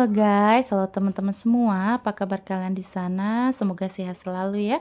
Halo guys, halo teman-teman semua. Apa kabar kalian di sana? Semoga sehat selalu ya.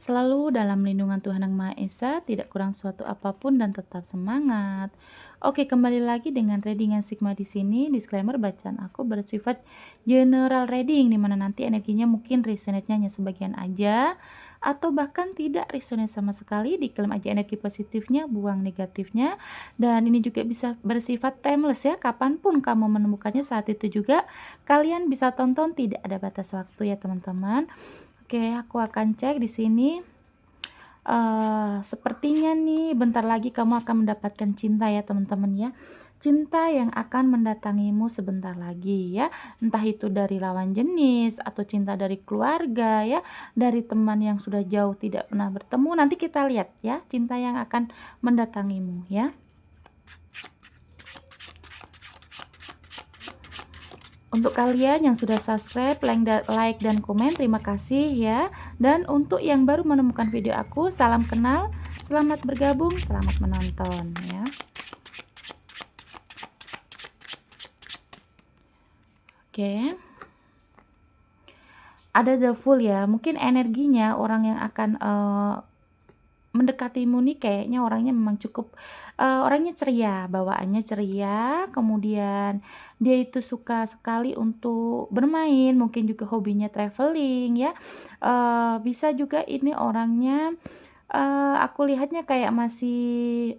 Selalu dalam lindungan Tuhan Yang Maha Esa, tidak kurang suatu apapun dan tetap semangat. Oke, kembali lagi dengan readingan Sigma di sini. Disclaimer bacaan aku bersifat general reading di mana nanti energinya mungkin resonate-nya hanya sebagian aja atau bahkan tidak resonate sama sekali. Diklaim aja energi positifnya, buang negatifnya. Dan ini juga bisa bersifat timeless ya, kapanpun kamu menemukannya saat itu juga kalian bisa tonton, tidak ada batas waktu ya teman-teman. Oke, aku akan cek di sini. Sepertinya nih bentar lagi kamu akan mendapatkan cinta ya teman-teman ya. Cinta yang akan mendatangimu sebentar lagi ya. Entah itu dari lawan jenis atau cinta dari keluarga ya, dari teman yang sudah jauh tidak pernah bertemu. Nanti kita lihat ya, cinta yang akan mendatangimu ya. Untuk kalian yang sudah subscribe, like dan komen, terima kasih ya. Dan untuk yang baru menemukan video aku, salam kenal, selamat bergabung, selamat menonton ya. Oke. Ada the full ya, mungkin energinya orang yang akan mendekatimu nih kayaknya orangnya memang cukup orangnya ceria, bawaannya ceria, kemudian dia itu suka sekali untuk bermain, mungkin juga hobinya traveling ya. Bisa juga ini orangnya aku lihatnya kayak masih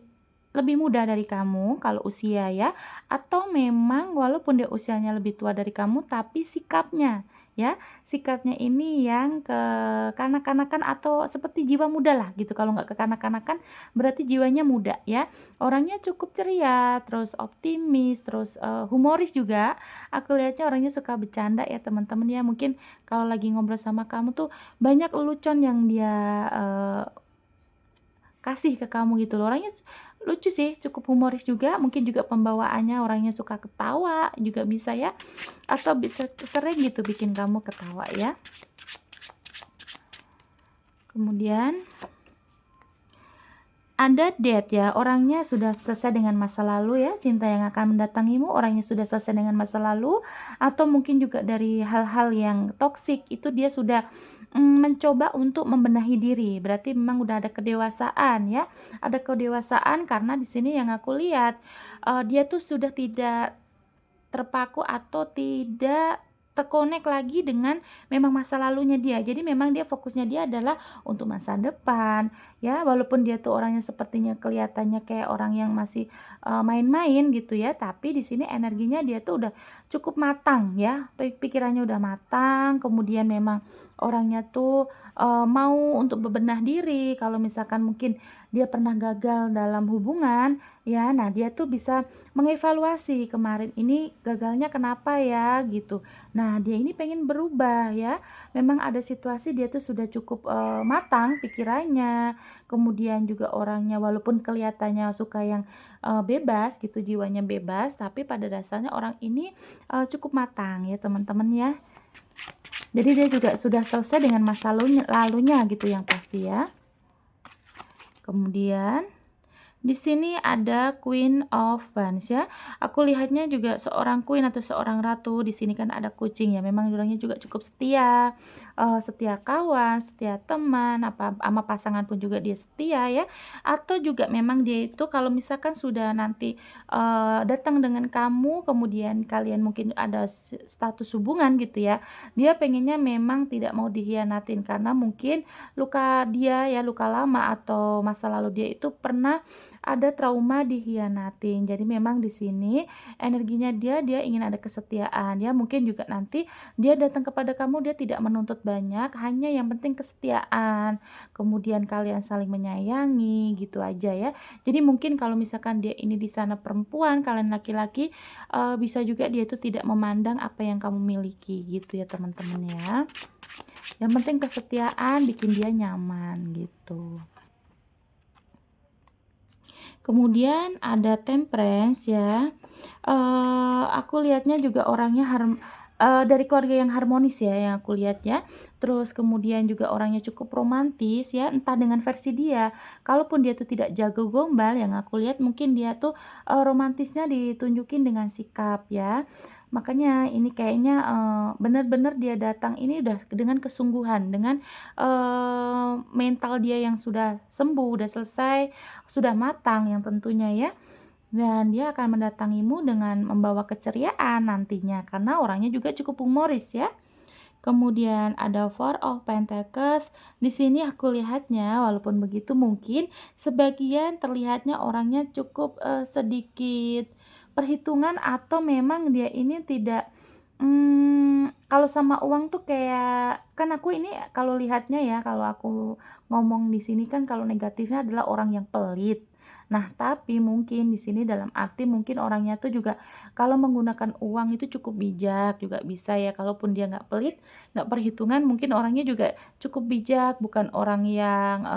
lebih muda dari kamu kalau usia ya, atau memang walaupun dia usianya lebih tua dari kamu tapi sikapnya ya, sikapnya ini yang kekanak-kanakan atau seperti jiwa muda lah gitu. Kalau nggak kekanak-kanakan berarti jiwanya muda ya. Orangnya cukup ceria, terus optimis, terus humoris juga. Aku lihatnya orangnya suka bercanda ya teman-teman ya. Mungkin kalau lagi ngobrol sama kamu tuh banyak lelucon yang dia kasih ke kamu gitu loh. Orangnya lucu sih, cukup humoris juga, mungkin juga pembawaannya orangnya suka ketawa juga bisa ya, atau bisa sering gitu bikin kamu ketawa ya. Kemudian ada date ya, orangnya sudah selesai dengan masa lalu ya, cinta yang akan mendatangimu orangnya sudah selesai dengan masa lalu, atau mungkin juga dari hal-hal yang toksik itu dia sudah mencoba untuk membenahi diri. Berarti memang udah ada kedewasaan ya, ada kedewasaan karena di sini yang aku lihat dia tuh sudah tidak terpaku atau tidak terkonek lagi dengan memang masa lalunya dia. Jadi memang dia fokusnya dia adalah untuk masa depan ya, walaupun dia tuh orangnya sepertinya kelihatannya kayak orang yang masih main-main gitu ya, tapi di sini energinya dia tuh udah cukup matang ya, pikirannya udah matang, kemudian memang orangnya tuh mau untuk bebenah diri. Kalau misalkan mungkin dia pernah gagal dalam hubungan ya, nah dia tuh bisa mengevaluasi kemarin ini gagalnya kenapa ya gitu. Nah, dia ini pengen berubah ya. Memang ada situasi dia tuh sudah cukup matang pikirannya, kemudian juga orangnya walaupun kelihatannya suka yang bebas gitu, jiwanya bebas, tapi pada dasarnya orang ini cukup matang ya teman-teman ya. Jadi dia juga sudah selesai dengan masa lalunya gitu yang pasti ya. Kemudian di sini ada Queen of Wands ya. Aku lihatnya juga seorang queen atau seorang ratu. Di sini kan ada kucing ya. Memang orangnya juga cukup setia, setia kawan, setia teman, apa sama pasangan pun juga dia setia ya. Atau juga memang dia itu kalau misalkan sudah nanti datang dengan kamu, kemudian kalian mungkin ada status hubungan gitu ya. Dia pengennya memang tidak mau dihianatin karena mungkin luka dia ya, luka lama atau masa lalu dia itu pernah ada trauma dihianatin. Jadi memang di sini energinya dia ingin ada kesetiaan ya. Mungkin juga nanti dia datang kepada kamu dia tidak menuntut banyak, hanya yang penting kesetiaan. Kemudian kalian saling menyayangi gitu aja ya. Jadi mungkin kalau misalkan dia ini di sana perempuan, kalian laki-laki bisa juga dia itu tidak memandang apa yang kamu miliki gitu ya teman-teman ya. Yang penting kesetiaan bikin dia nyaman gitu. Kemudian ada Temperance ya, aku lihatnya juga orangnya dari keluarga yang harmonis ya yang aku lihat ya. Terus kemudian juga orangnya cukup romantis ya, entah dengan versi dia. Kalaupun dia tuh tidak jago gombal, yang aku lihat mungkin dia tuh romantisnya ditunjukin dengan sikap ya. Makanya ini kayaknya, bener-bener dia datang ini udah dengan kesungguhan, dengan, mental dia yang sudah sembuh, udah selesai, sudah matang yang tentunya ya. Dan dia akan mendatangimu dengan membawa keceriaan nantinya, karena orangnya juga cukup humoris ya. Kemudian ada Four of Pentacles. Di sini aku lihatnya walaupun begitu mungkin sebagian terlihatnya orangnya cukup, sedikit perhitungan atau memang dia ini tidak, kalau sama uang tuh kayak kan aku ini kalau lihatnya ya, kalau aku ngomong di sini kan kalau negatifnya adalah orang yang pelit. Nah, tapi mungkin di sini dalam arti mungkin orangnya tuh juga kalau menggunakan uang itu cukup bijak juga bisa ya, kalaupun dia nggak pelit, nggak perhitungan, mungkin orangnya juga cukup bijak, bukan orang yang,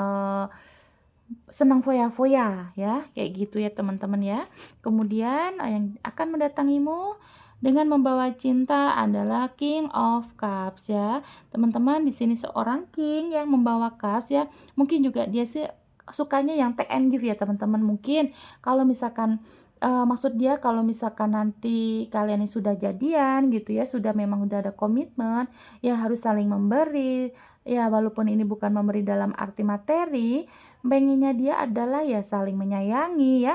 senang foya-foya ya, kayak gitu ya teman-teman ya. Kemudian, yang akan mendatangimu dengan membawa cinta adalah King of Cups ya. Teman-teman di sini seorang king yang membawa cups ya, mungkin juga dia sih sukanya yang take and give ya teman-teman. Mungkin kalau misalkan, maksud dia kalau misalkan nanti kalian ini sudah jadian gitu ya, sudah memang udah ada komitmen, ya harus saling memberi, ya walaupun ini bukan memberi dalam arti materi, pengennya dia adalah ya saling menyayangi ya,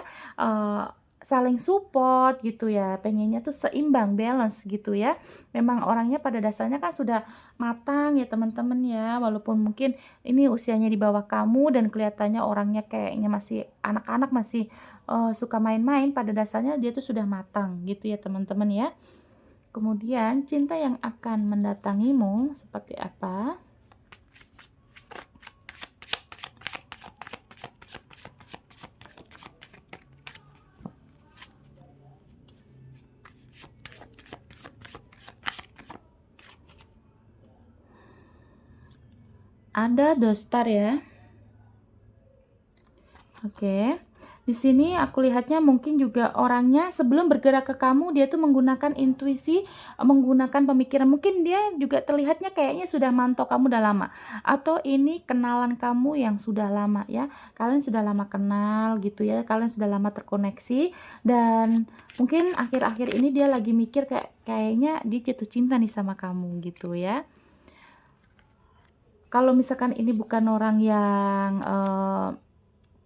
saling support gitu ya, pengennya tuh seimbang, balance gitu ya. Memang orangnya pada dasarnya kan sudah matang ya teman-teman ya, walaupun mungkin ini usianya di bawah kamu dan kelihatannya orangnya kayaknya masih anak-anak, masih, suka main-main, pada dasarnya dia tuh sudah matang gitu ya teman-teman ya. Kemudian cinta yang akan mendatangimu seperti apa? Ada The Star ya. Oke. Di sini aku lihatnya mungkin juga orangnya sebelum bergerak ke kamu dia tuh menggunakan intuisi, menggunakan pemikiran. Mungkin dia juga terlihatnya kayaknya sudah mantau kamu udah lama atau ini kenalan kamu yang sudah lama ya. Kalian sudah lama kenal gitu ya, kalian sudah lama terkoneksi dan mungkin akhir-akhir ini dia lagi mikir kayaknya dia jatuh cinta nih sama kamu gitu ya. Kalau misalkan ini bukan orang yang,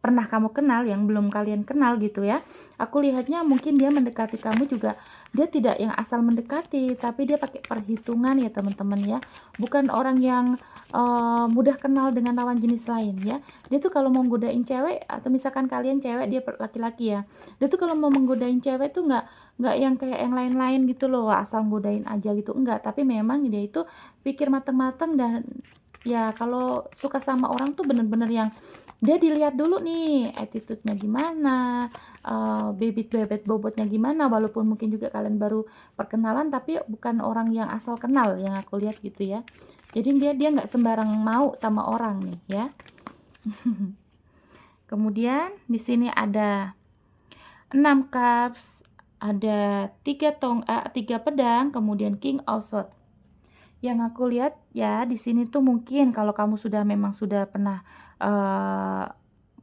pernah kamu kenal, yang belum kalian kenal gitu ya, aku lihatnya mungkin dia mendekati kamu juga, dia tidak yang asal mendekati, tapi dia pakai perhitungan ya teman-teman ya. Bukan orang yang, mudah kenal dengan lawan jenis lain ya. Dia tuh kalau mau godain cewek atau misalkan kalian cewek, dia laki-laki ya, dia tuh kalau mau menggodain cewek tuh nggak yang kayak yang lain-lain gitu loh, asal godain aja gitu, enggak. Tapi memang dia itu pikir mateng-mateng dan ya kalau suka sama orang tuh bener-bener yang dia dilihat dulu nih attitude-nya gimana, bibit-bebet bobotnya gimana, walaupun mungkin juga kalian baru perkenalan tapi bukan orang yang asal kenal yang aku lihat gitu ya. Jadi dia nggak sembarang mau sama orang nih ya. Kemudian di sini ada 6 cups, ada 3 pedang, kemudian King of Swords. Yang aku lihat ya di sini tuh mungkin kalau kamu sudah memang sudah pernah, eee,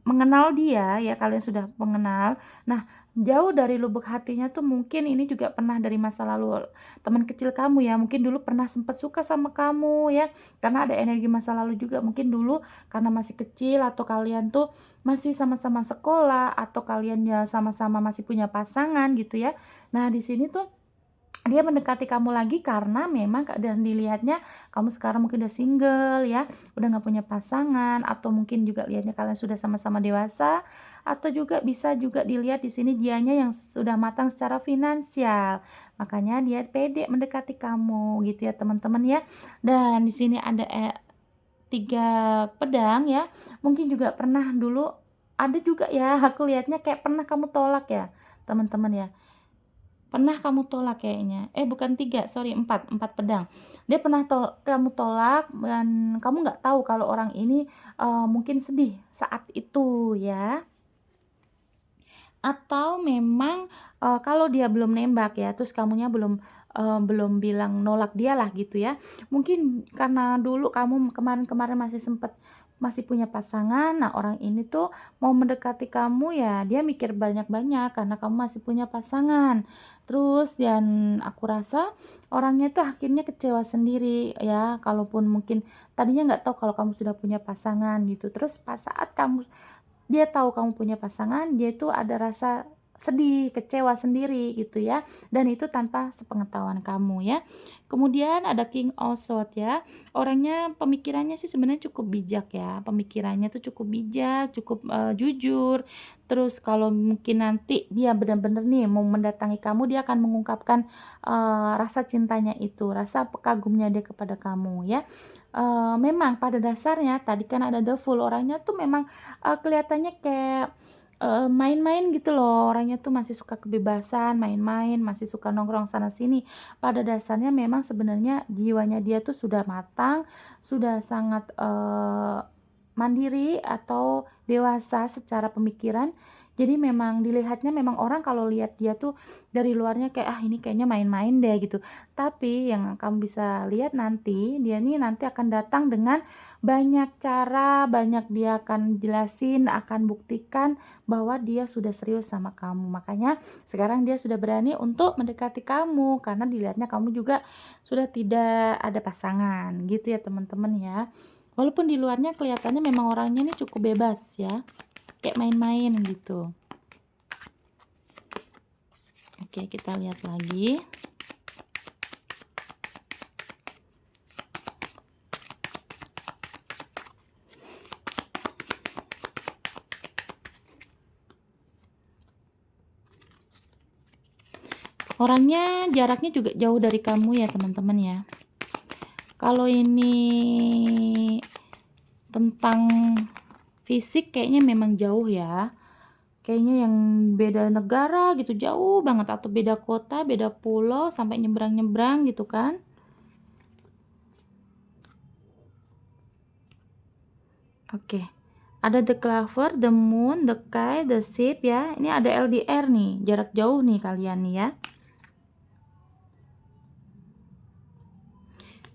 mengenal dia ya, kalian sudah mengenal. Nah, jauh dari lubuk hatinya tuh mungkin ini juga pernah dari masa lalu teman kecil kamu ya, mungkin dulu pernah sempat suka sama kamu ya, karena ada energi masa lalu juga. Mungkin dulu karena masih kecil atau kalian tuh masih sama-sama sekolah atau kalian ya sama-sama masih punya pasangan gitu ya. Nah, di sini tuh dia mendekati kamu lagi karena memang dan dilihatnya kamu sekarang mungkin udah single ya, udah nggak punya pasangan atau mungkin juga lihatnya kalian sudah sama-sama dewasa atau juga bisa juga dilihat di sini dianya yang sudah matang secara finansial. Makanya dia pede mendekati kamu gitu ya teman-teman ya. Dan di sini ada 3 pedang ya. Mungkin juga pernah dulu ada juga ya aku lihatnya kayak pernah kamu tolak ya teman-teman ya. Pernah kamu tolak kayaknya, bukan 3 sorry 4 pedang. Dia pernah kamu tolak dan kamu nggak tahu kalau orang ini, mungkin sedih saat itu ya. Atau memang, kalau dia belum nembak ya, terus kamunya belum bilang nolak dia lah gitu ya. Mungkin karena dulu kamu kemarin-kemarin masih sempet masih punya pasangan, nah orang ini tuh mau mendekati kamu ya dia mikir banyak-banyak karena kamu masih punya pasangan. Terus dan aku rasa orangnya tuh akhirnya kecewa sendiri ya, kalaupun mungkin tadinya nggak tahu kalau kamu sudah punya pasangan gitu. Terus pas saat dia tahu kamu punya pasangan, dia itu ada rasa sedih, kecewa sendiri gitu ya, dan itu tanpa sepengetahuan kamu ya. Kemudian ada King of Swords ya, orangnya pemikirannya sih sebenarnya cukup bijak ya, pemikirannya tuh cukup bijak, cukup, jujur. Terus kalau mungkin nanti dia benar-benar nih mau mendatangi kamu, dia akan mengungkapkan, rasa cintanya itu, rasa kagumnya dia kepada kamu ya. Memang pada dasarnya tadi kan ada The Fool, orangnya tuh memang kelihatannya kayak, main-main gitu loh, orangnya tuh masih suka kebebasan, main-main, masih suka nongkrong sana sini. Pada dasarnya memang sebenarnya jiwanya dia tuh sudah matang, sudah sangat, mandiri atau dewasa secara pemikiran. Jadi memang dilihatnya memang orang kalau lihat dia tuh dari luarnya kayak, "Ah, ini kayaknya main-main deh," gitu. Tapi yang kamu bisa lihat nanti, dia nih nanti akan datang dengan banyak cara, banyak dia akan jelasin, akan buktikan bahwa dia sudah serius sama kamu. Makanya sekarang dia sudah berani untuk mendekati kamu karena dilihatnya kamu juga sudah tidak ada pasangan gitu ya teman-teman ya. Walaupun di luarnya kelihatannya memang orangnya ini cukup bebas ya, kayak main-main gitu. Oke, kita lihat lagi. Orangnya jaraknya juga jauh dari kamu ya teman-teman ya. Kalau ini tentang fisik kayaknya memang jauh ya. Kayaknya yang beda negara gitu, jauh banget atau beda kota, beda pulau sampai nyebrang-nyebrang gitu kan. Oke. Ada the clover, the moon, the kite, the ship ya. Ini ada LDR nih, jarak jauh nih kalian nih ya.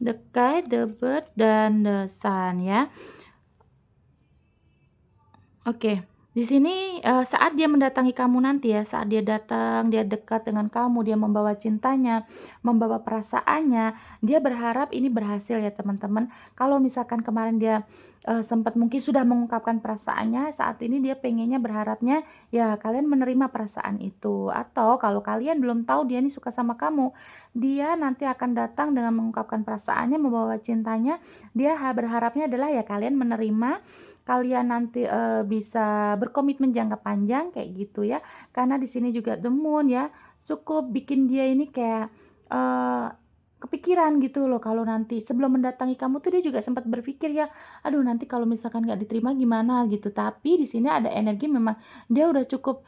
The kite, the bird, dan the sun ya. Oke, di sini, saat dia mendatangi kamu nanti ya, saat dia datang, dia dekat dengan kamu, dia membawa cintanya, membawa perasaannya, dia berharap ini berhasil ya teman-teman. Kalau misalkan kemarin dia, sempat mungkin sudah mengungkapkan perasaannya, saat ini dia pengennya berharapnya ya kalian menerima perasaan itu. Atau kalau kalian belum tahu dia ini suka sama kamu, dia nanti akan datang dengan mengungkapkan perasaannya, membawa cintanya, dia berharapnya adalah ya kalian menerima, kalian nanti, bisa berkomitmen jangka panjang kayak gitu ya. Karena di sini juga the moon ya, cukup bikin dia ini kayak, eee, kepikiran gitu loh kalau nanti sebelum mendatangi kamu tuh dia juga sempat berpikir ya, "Aduh nanti kalau misalkan nggak diterima gimana?" Gitu. Tapi di sini ada energi memang dia udah cukup,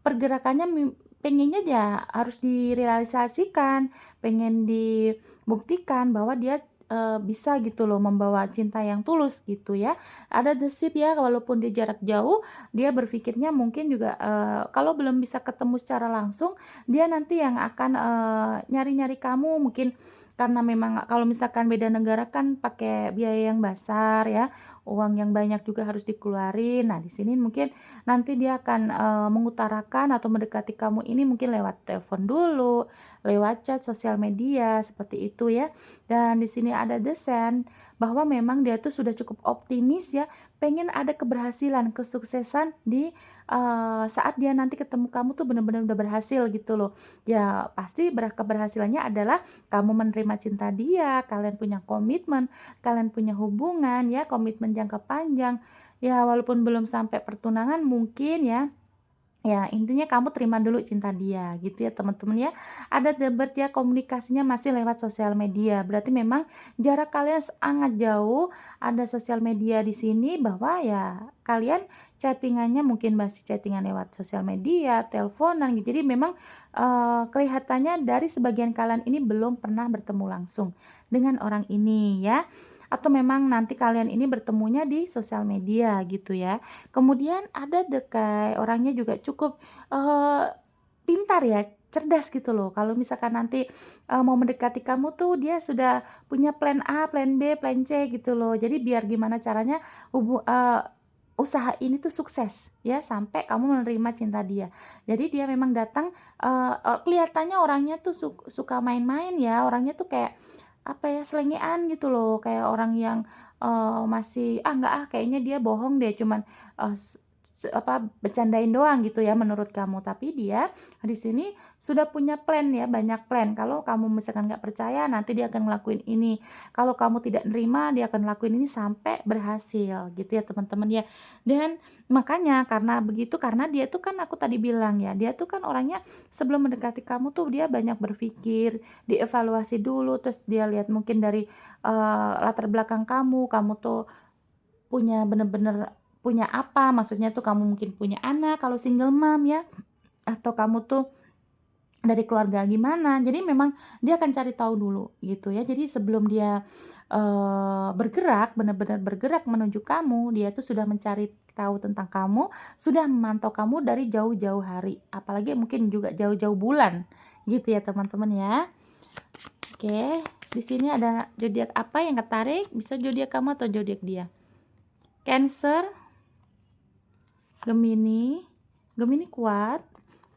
pergerakannya pengennya ya harus direalisasikan, pengen dibuktikan bahwa dia, bisa gitu loh membawa cinta yang tulus gitu ya. Ada the ship ya, walaupun dia jarak jauh, dia berpikirnya mungkin juga, kalau belum bisa ketemu secara langsung, dia nanti yang akan, nyari-nyari kamu mungkin karena memang kalau misalkan beda negara kan pakai biaya yang besar ya, uang yang banyak juga harus dikeluarin. Nah, di sini mungkin nanti dia akan, mengutarakan atau mendekati kamu ini mungkin lewat telepon dulu, lewat chat sosial media, seperti itu ya. Dan di sini ada the Sun, bahwa memang dia tuh sudah cukup optimis ya, pengen ada keberhasilan, kesuksesan di, saat dia nanti ketemu kamu tuh bener-bener udah berhasil gitu loh. Ya pasti keberhasilannya adalah kamu menerima cinta dia, kalian punya komitmen, kalian punya hubungan ya, komitmen jangka panjang. Ya walaupun belum sampai pertunangan mungkin ya, ya, intinya kamu terima dulu cinta dia, gitu ya teman-teman ya. Ada the bird ya, komunikasinya masih lewat sosial media. Berarti memang jarak kalian sangat jauh, ada sosial media di sini bahwa ya kalian chattingannya mungkin masih chattingan lewat sosial media, teleponan gitu. Jadi memang, kelihatannya dari sebagian kalian ini belum pernah bertemu langsung dengan orang ini ya. Atau memang nanti kalian ini bertemunya di sosial media gitu ya. Kemudian ada the guy, orangnya juga cukup, pintar ya, cerdas gitu loh. Kalau misalkan nanti, mau mendekati kamu tuh dia sudah punya plan A, plan B, plan C gitu loh. Jadi biar gimana caranya usaha ini tuh sukses ya sampai kamu menerima cinta dia. Jadi dia memang datang, kelihatannya orangnya tuh suka main-main ya, orangnya tuh kayak, apa ya, selengean gitu loh, kayak orang yang, masih, "Ah, enggak ah, kayaknya dia bohong deh, cuman, eee, apa, bercandain doang," gitu ya menurut kamu. Tapi dia di sini sudah punya plan ya, banyak plan. Kalau kamu misalkan nggak percaya, nanti dia akan ngelakuin ini. Kalau kamu tidak nerima, dia akan lakuin ini sampai berhasil, gitu ya teman-teman ya. Dan makanya karena begitu, karena dia tuh kan aku tadi bilang ya, dia tuh kan orangnya sebelum mendekati kamu tuh dia banyak berpikir, dievaluasi dulu, terus dia lihat mungkin dari, latar belakang kamu tuh punya bener-bener punya apa, maksudnya tuh kamu mungkin punya anak kalau single mom ya, atau kamu tuh dari keluarga gimana. Jadi memang dia akan cari tahu dulu gitu ya. Jadi sebelum dia, bergerak, benar-benar bergerak menuju kamu, dia tuh sudah mencari tahu tentang kamu, sudah memantau kamu dari jauh-jauh hari, apalagi mungkin juga jauh-jauh bulan, gitu ya teman-teman ya. Oke, di sini ada zodiak apa yang ketarik, bisa zodiak kamu atau zodiak dia. Cancer, Gemini, Gemini kuat,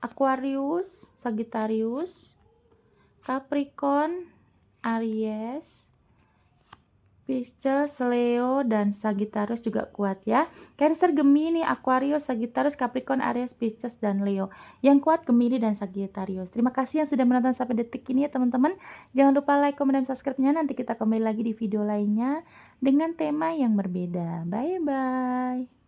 Aquarius, Sagittarius, Capricorn, Aries, Pisces, Leo, dan Sagittarius juga kuat ya. Cancer, Gemini, Aquarius, Sagittarius, Capricorn, Aries, Pisces, dan Leo. Yang kuat Gemini dan Sagittarius. Terima kasih yang sudah menonton sampai detik ini ya teman-teman. Jangan lupa like, comment, dan subscribe-nya. Nanti kita kembali lagi di video lainnya dengan tema yang berbeda. Bye-bye.